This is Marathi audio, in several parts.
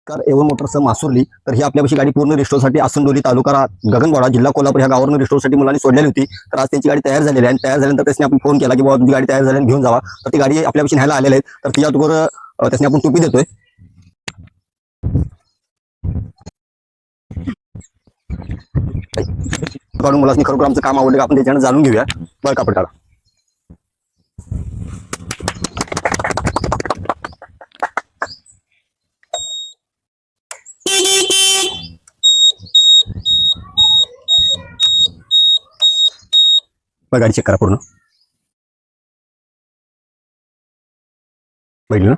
Car A1 Motors मासुर्ली. तर ही आपल्यापाशी गाडी पूर्ण रिस्टोरसाठी आसनडोली तालुका गगनबावडा जिल्हा कोल्हापूर ह्या गावावरून रिस्टोरसाठी मुलांनी सोडलेली होती. तर आज त्यांची गाडी तयार झालेली आहे आणि तयार झाल्यानंतर त्याने आपण फोन केला की बाबा तुमची गाडी तयार झाली घेऊन जावा. तर ती गाडी आपल्यापाशी न्यायला आलेली आहे. तर तिच्याबरोबर त्याने आपण टोपी देतोय. काढून मुलांनी खरोखर आमचं काम आवडलं, आपण त्याच्यानं जाणून घेऊया. बरं कापड काढा. गाडी चेक करा पूर्ण. बघितलं ना.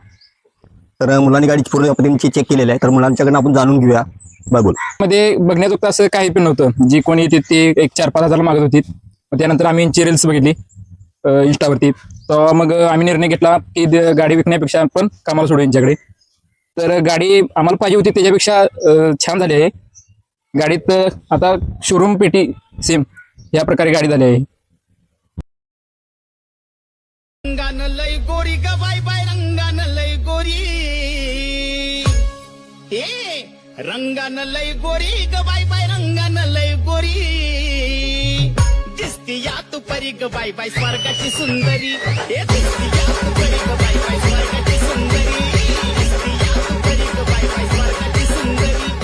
तर मुलांनी गाडी पूर्ण पद्धतीने चेक केलेली आहे. तर मुलांच्याकडनं आपण जाणून घेऊया. बरं बोल. मध्ये बघण्याजोगतं असं काही पण नव्हतं. जी कोणी येते ते एक 4-5 हजार मागत होती. त्यानंतर आम्ही यांची रील्स बघितली इंस्टावरती. तर मग आम्ही निर्णय घेतला की गाडी विकण्यापेक्षा आपण कामाला सोडू यांच्याकडे. तर गाडी आम्हाला पाहिजे होती त्याच्यापेक्षा छान झाली आहे. गाडीत आता शोरूम पेटी सेम या प्रकारे गाडी झाली आहे. रंगान लय गोरी ग बाय बाय रंगान लय गोरी हे रंगान लय गोरी ग बाय बाय रंगान लय गोरी दिसती या तू परी ग बाय बाय स्वर्गाची सुंदरी हे दिसती या तू परी ग बाय बाय स्वर्गाची सुंदरी दिसती या तू परी ग बाय बाय स्वर्गाची सुंदरी